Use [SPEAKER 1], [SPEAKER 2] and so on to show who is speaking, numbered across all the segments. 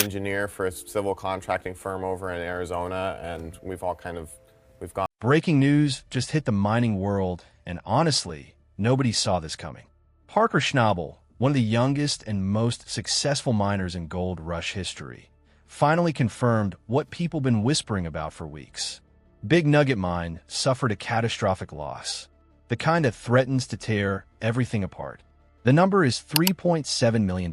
[SPEAKER 1] engineer for a civil contracting firm over in Arizona, and we've gone.
[SPEAKER 2] Breaking news just hit the mining world, and honestly, nobody saw this coming. Parker Schnabel, one of the youngest and most successful miners in gold rush history, finally confirmed what people been whispering about for weeks. Big Nugget Mine suffered a catastrophic loss, the kind that threatens to tear everything apart. The number is $3.7 million.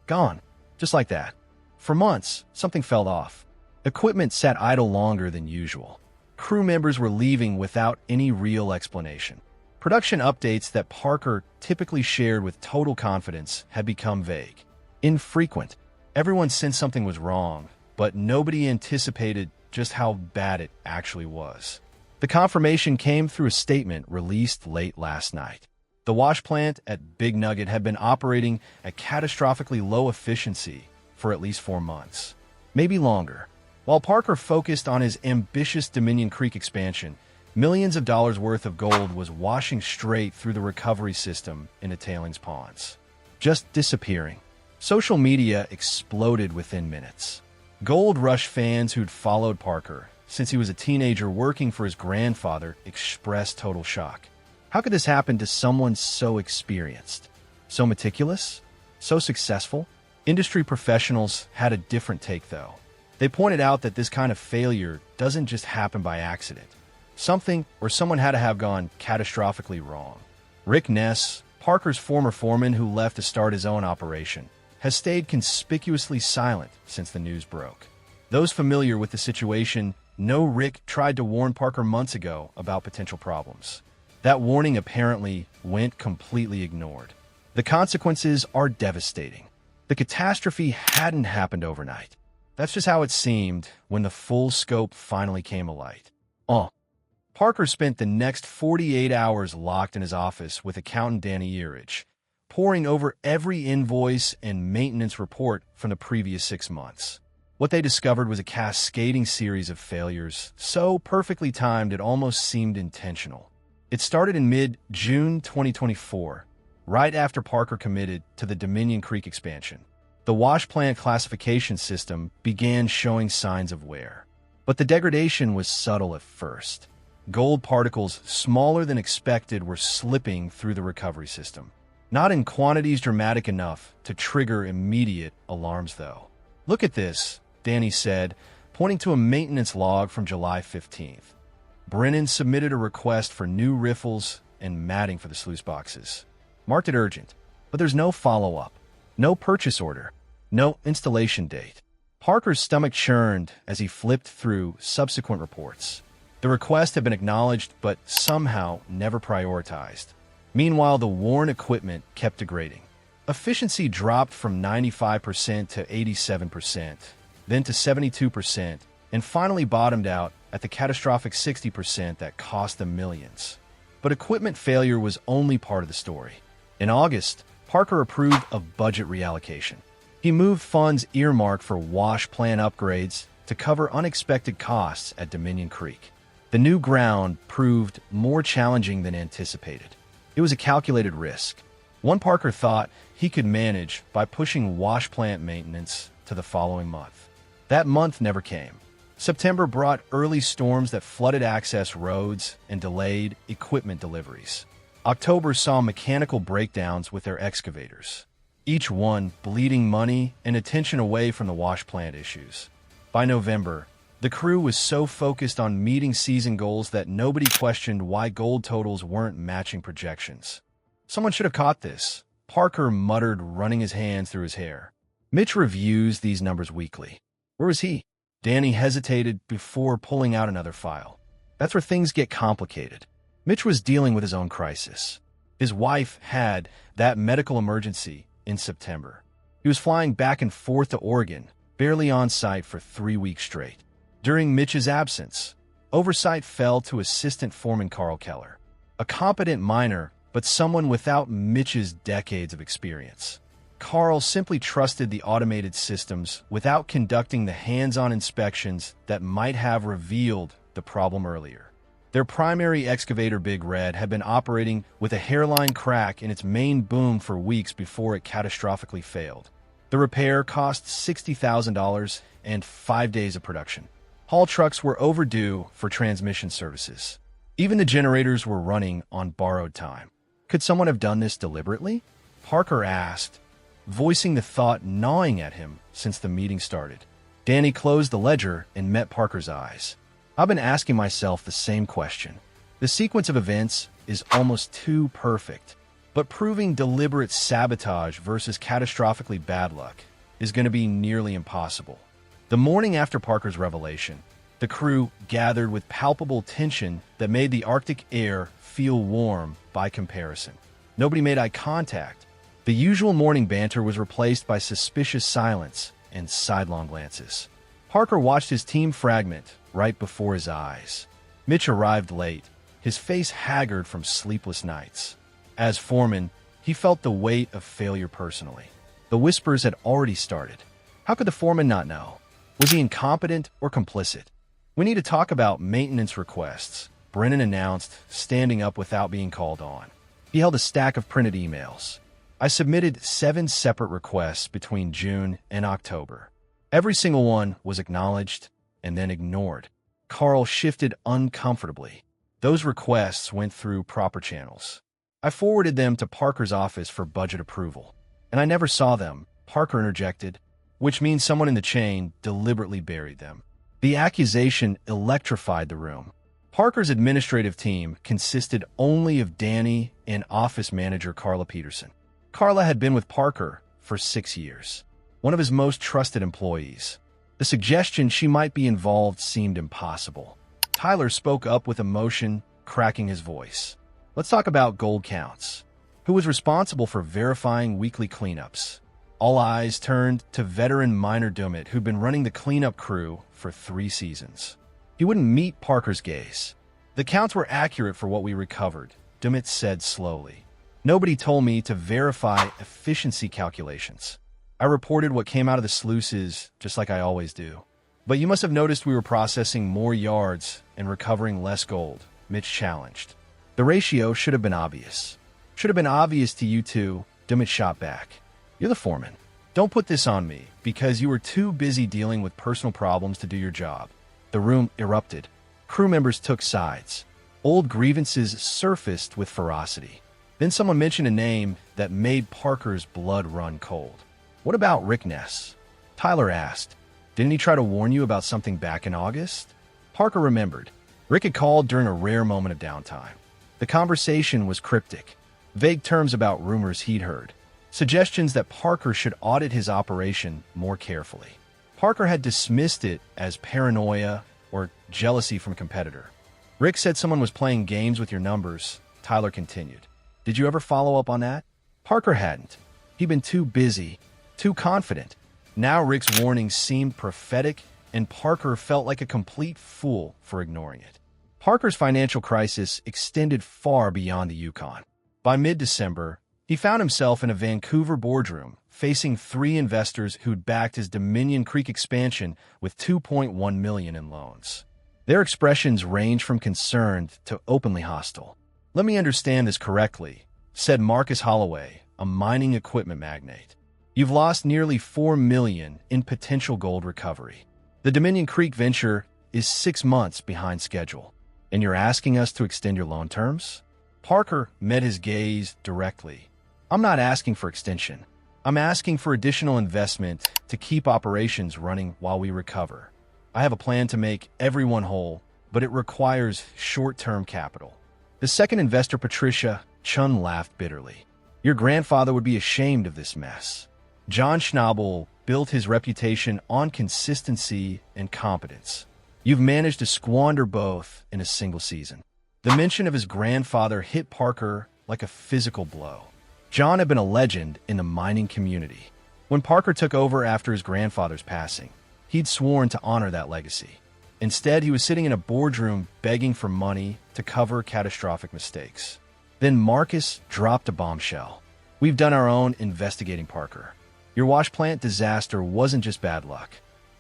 [SPEAKER 2] Gone, just like that. For months, something fell off. Equipment sat idle longer than usual. Crew members were leaving without any real explanation. Production updates that Parker typically shared with total confidence had become vague, infrequent. Everyone sensed something was wrong, but nobody anticipated just how bad it actually was. The confirmation came through a statement released late last night. The wash plant at Big Nugget had been operating at catastrophically low efficiency for at least 4 months, maybe longer. While Parker focused on his ambitious Dominion Creek expansion, millions of dollars worth of gold was washing straight through the recovery system into tailings ponds, just disappearing. Social media exploded within minutes. Gold Rush fans who'd followed Parker since he was a teenager working for his grandfather expressed total shock. How could this happen to someone so experienced, so meticulous, so successful? Industry professionals had a different take, though. They pointed out that this kind of failure doesn't just happen by accident. Something or someone had to have gone catastrophically wrong. Rick Ness, Parker's former foreman who left to start his own operation, has stayed conspicuously silent since the news broke. Those familiar with the situation know Rick tried to warn Parker months ago about potential problems. That warning apparently went completely ignored. The consequences are devastating. The catastrophe hadn't happened overnight. That's just how it seemed when the full scope finally came alight. Parker spent the next 48 hours locked in his office with accountant Danny Yearage, poring over every invoice and maintenance report from the previous 6 months. What they discovered was a cascading series of failures, so perfectly timed it almost seemed intentional. It started in mid-June 2024, right after Parker committed to the Dominion Creek expansion. The wash plant classification system began showing signs of wear. But the degradation was subtle at first. Gold particles smaller than expected were slipping through the recovery system. Not in quantities dramatic enough to trigger immediate alarms, though. "Look at this," Danny said, pointing to a maintenance log from July 15th. Brennan submitted a request for new riffles and matting for the sluice boxes. Marked it urgent, but there's no follow-up. No purchase order, no installation date. Parker's stomach churned as he flipped through subsequent reports. The request had been acknowledged, but somehow never prioritized. Meanwhile, the worn equipment kept degrading. Efficiency dropped from 95% to 87%, then to 72%, and finally bottomed out at the catastrophic 60% that cost them millions. But equipment failure was only part of the story. In August, Parker approved a budget reallocation. He moved funds earmarked for wash plant upgrades to cover unexpected costs at Dominion Creek. The new ground proved more challenging than anticipated. It was a calculated risk, one Parker thought he could manage by pushing wash plant maintenance to the following month. That month never came. September brought early storms that flooded access roads and delayed equipment deliveries. October saw mechanical breakdowns with their excavators, each one bleeding money and attention away from the wash plant issues. By November, the crew was so focused on meeting season goals that nobody questioned why gold totals weren't matching projections. "Someone should have caught this," Parker muttered, running his hands through his hair. Mitch reviews these numbers weekly. Where was he? Danny hesitated before pulling out another file. That's where things get complicated. Mitch was dealing with his own crisis. His wife had that medical emergency in September. He was flying back and forth to Oregon, barely on site for 3 weeks straight. During Mitch's absence, oversight fell to Assistant Foreman Carl Keller, a competent miner, but someone without Mitch's decades of experience. Carl simply trusted the automated systems without conducting the hands-on inspections that might have revealed the problem earlier. Their primary excavator, Big Red, had been operating with a hairline crack in its main boom for weeks before it catastrophically failed. The repair cost $60,000 and 5 days of production. Haul trucks were overdue for transmission services. Even the generators were running on borrowed time. Could someone have done this deliberately? Parker asked, voicing the thought gnawing at him since the meeting started. Danny closed the ledger and met Parker's eyes. I've been asking myself the same question. The sequence of events is almost too perfect, but proving deliberate sabotage versus catastrophically bad luck is going to be nearly impossible. The morning after Parker's revelation, the crew gathered with palpable tension that made the Arctic air feel warm by comparison. Nobody made eye contact. The usual morning banter was replaced by suspicious silence and sidelong glances. Parker watched his team fragment right before his eyes. Mitch arrived late, his face haggard from sleepless nights. As foreman, he felt the weight of failure personally. The whispers had already started. How could the foreman not know? Was he incompetent or complicit? We need to talk about maintenance requests, Brennan announced, standing up without being called on. He held a stack of printed emails. I submitted 7 separate requests between June and October. Every single one was acknowledged and then ignored. Carl shifted uncomfortably. Those requests went through proper channels. I forwarded them to Parker's office for budget approval, and I never saw them, Parker interjected, which means someone in the chain deliberately buried them. The accusation electrified the room. Parker's administrative team consisted only of Danny and office manager Carla Peterson. Carla had been with Parker for 6 years, one of his most trusted employees. The suggestion she might be involved seemed impossible. Tyler spoke up with emotion, cracking his voice. Let's talk about gold counts. Who was responsible for verifying weekly cleanups? All eyes turned to veteran Miner Dummett, who'd been running the cleanup crew for 3 seasons. He wouldn't meet Parker's gaze. The counts were accurate for what we recovered, Dummett said slowly. Nobody told me to verify efficiency calculations. I reported what came out of the sluices, just like I always do. But you must have noticed we were processing more yards and recovering less gold, Mitch challenged. The ratio should have been obvious. Should have been obvious to you too, Dummett shot back. You're the foreman. Don't put this on me, because you were too busy dealing with personal problems to do your job. The room erupted. Crew members took sides. Old grievances surfaced with ferocity. Then someone mentioned a name that made Parker's blood run cold. What about Rick Ness? Tyler asked. Didn't he try to warn you about something back in August? Parker remembered. Rick had called during a rare moment of downtime. The conversation was cryptic. Vague terms about rumors he'd heard. Suggestions that Parker should audit his operation more carefully. Parker had dismissed it as paranoia or jealousy from a competitor. Rick said someone was playing games with your numbers, Tyler continued. Did you ever follow up on that? Parker hadn't. He'd been too busy, too confident. Now Rick's warning seemed prophetic, and Parker felt like a complete fool for ignoring it. Parker's financial crisis extended far beyond the Yukon. By mid-December, he found himself in a Vancouver boardroom, facing 3 investors who'd backed his Dominion Creek expansion with $2.1 million in loans. Their expressions ranged from concerned to openly hostile. Let me understand this correctly, said Marcus Holloway, a mining equipment magnate. You've lost nearly $4 million in potential gold recovery. The Dominion Creek venture is 6 months behind schedule, and you're asking us to extend your loan terms? Parker met his gaze directly. I'm not asking for extension. I'm asking for additional investment to keep operations running while we recover. I have a plan to make everyone whole, but it requires short-term capital. The second investor, Patricia Chun, laughed bitterly. Your grandfather would be ashamed of this mess. John Schnabel built his reputation on consistency and competence. You've managed to squander both in a single season. The mention of his grandfather hit Parker like a physical blow. John had been a legend in the mining community. When Parker took over after his grandfather's passing, he'd sworn to honor that legacy. Instead, he was sitting in a boardroom begging for money to cover catastrophic mistakes. Then Marcus dropped a bombshell. We've done our own investigating, Parker. Your wash plant disaster wasn't just bad luck.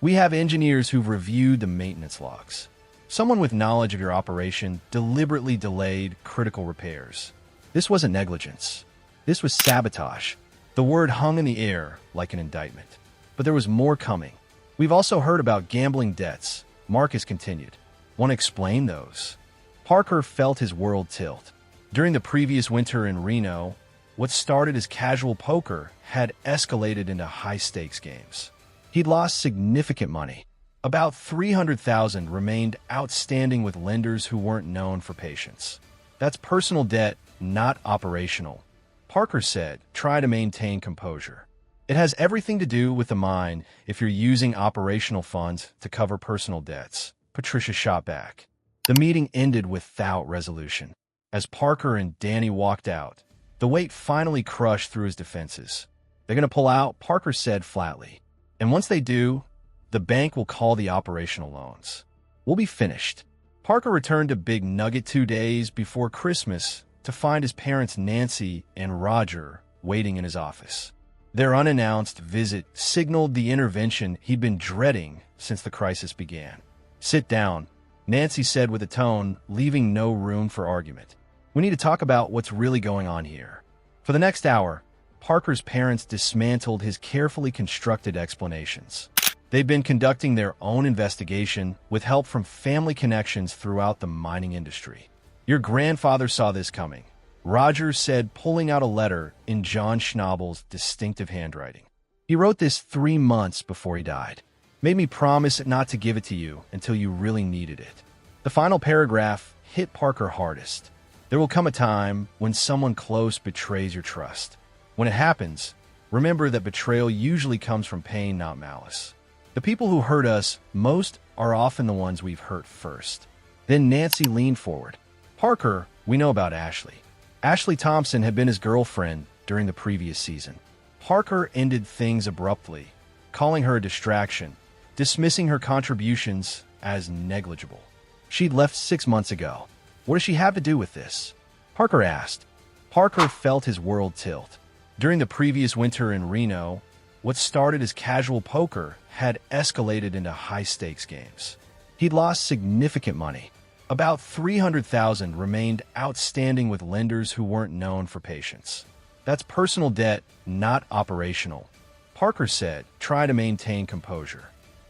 [SPEAKER 2] We have engineers who've reviewed the maintenance logs. Someone with knowledge of your operation deliberately delayed critical repairs. This wasn't negligence. This was sabotage. The word hung in the air like an indictment. But there was more coming. We've also heard about gambling debts. Marcus continued. Want to explain those? Parker felt his world tilt. During the previous winter in Reno, what started as casual poker had escalated into high-stakes games. He'd lost significant money. About $300,000 remained outstanding with lenders who weren't known for patience. That's personal debt, not operational. Parker said, try to maintain composure. It has everything to do with the mind if you're using operational funds to cover personal debts. Patricia shot back. The meeting ended without resolution. As Parker and Danny walked out, the weight finally crushed through his defenses. They're going to pull out, Parker said flatly. And once they do, the bank will call the operational loans. We'll be finished. Parker returned to Big Nugget 2 days before Christmas to find his parents Nancy and Roger waiting in his office. Their unannounced visit signaled the intervention he'd been dreading since the crisis began. Sit down, Nancy said with a tone, leaving no room for argument. We need to talk about what's really going on here. For the next hour, Parker's parents dismantled his carefully constructed explanations. They've been conducting their own investigation with help from family connections throughout the mining industry. Your grandfather saw this coming, Roger said, pulling out a letter in John Schnabel's distinctive handwriting. He wrote this 3 months before he died. Made me promise not to give it to you until you really needed it. The final paragraph hit Parker hardest. There will come a time when someone close betrays your trust. When it happens, remember that betrayal usually comes from pain, not malice. The people who hurt us most are often the ones we've hurt first. Then Nancy leaned forward. Parker, we know about Ashley. Ashley Thompson had been his girlfriend during the previous season. Parker ended things abruptly, calling her a distraction, dismissing her contributions as negligible. She'd left 6 months ago. What does she have to do with this? Parker asked. Parker felt his world tilt. During the previous winter in Reno, what started as casual poker had escalated into high-stakes games. He'd lost significant money. About $300,000 remained outstanding with lenders who weren't known for patience. That's personal debt, not operational. Parker said, try to maintain composure.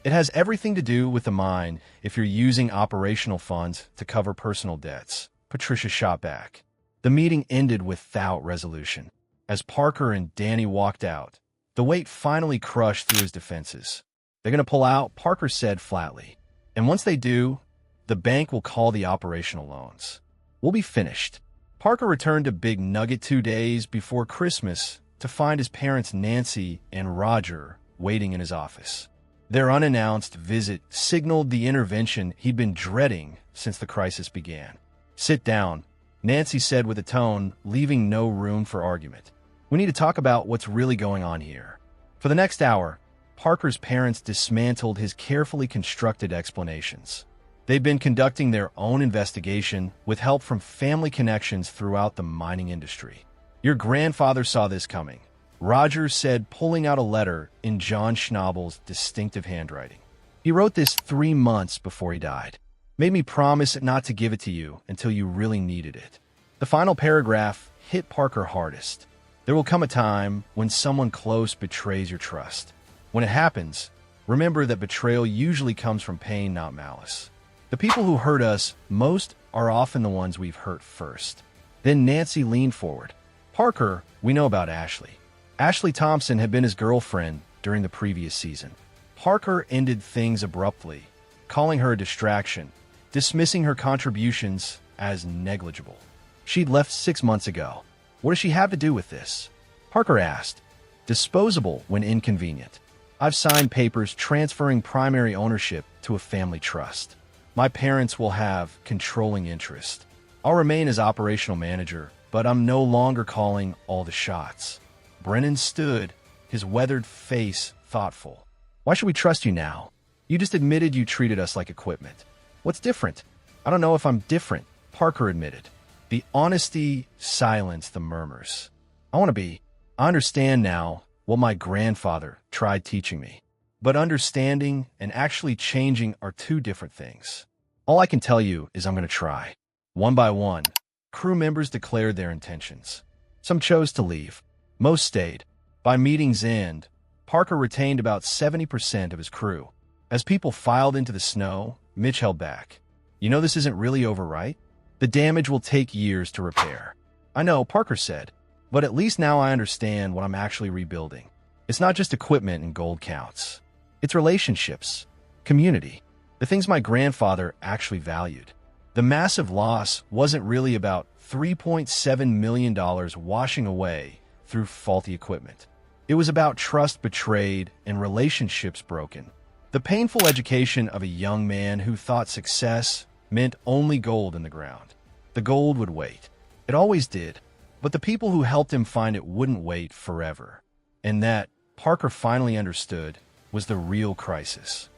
[SPEAKER 2] It has everything to do with the mind if you're using operational funds to cover personal debts. Patricia shot back. The meeting ended without resolution. As Parker and Danny walked out, the weight finally crushed through his defenses. They're going to pull out, Parker said flatly. And once they do, the bank will call the operational loans. We'll be finished. Parker returned to Big Nugget 2 days before Christmas to find his parents Nancy and Roger waiting in his office. Their unannounced visit signaled the intervention he'd been dreading since the crisis began. Sit down, Nancy said with a tone, leaving no room for argument. We need to talk about what's really going on here. For the next hour, Parker's parents dismantled his carefully constructed explanations. They've been conducting their own investigation with help from family connections throughout the mining industry. Your grandfather saw this coming, Roger said, pulling out a letter in John Schnabel's distinctive handwriting. He wrote this 3 months before he died. Made me promise not to give it to you until you really needed it. The final paragraph hit Parker hardest. There will come a time when someone close betrays your trust. When it happens, remember that betrayal usually comes from pain, not malice. The people who hurt us most are often the ones we've hurt first. Then Nancy leaned forward. Parker, we know about Ashley. Ashley Thompson had been his girlfriend during the previous season. Parker ended things abruptly, calling her a distraction, dismissing her contributions as negligible. She'd left 6 months ago. What does she have to do with this? Parker asked. Disposable when inconvenient. I've signed papers transferring primary ownership to a family trust. My parents will have controlling interest. I'll remain as operational manager, but I'm no longer calling all the shots. Brennan stood, his weathered face thoughtful. Why should we trust you now? You just admitted you treated us like equipment. What's different? I don't know if I'm different, Parker admitted. The honesty silenced the murmurs. I understand now what my grandfather tried teaching me. But understanding and actually changing are 2 different things. All I can tell you is I'm going to try. One by one, crew members declared their intentions. Some chose to leave. Most stayed. By meeting's end, Parker retained about 70% of his crew. As people filed into the snow, Mitch held back. "You know this isn't really over, right? The damage will take years to repair." "I know," Parker said, "but at least now I understand what I'm actually rebuilding. It's not just equipment and gold counts. It's relationships, community, the things my grandfather actually valued." The massive loss wasn't really about $3.7 million washing away through faulty equipment. It was about trust betrayed and relationships broken. The painful education of a young man who thought success meant only gold in the ground. The gold would wait. It always did. But the people who helped him find it wouldn't wait forever. And that, Parker finally understood, was the real crisis.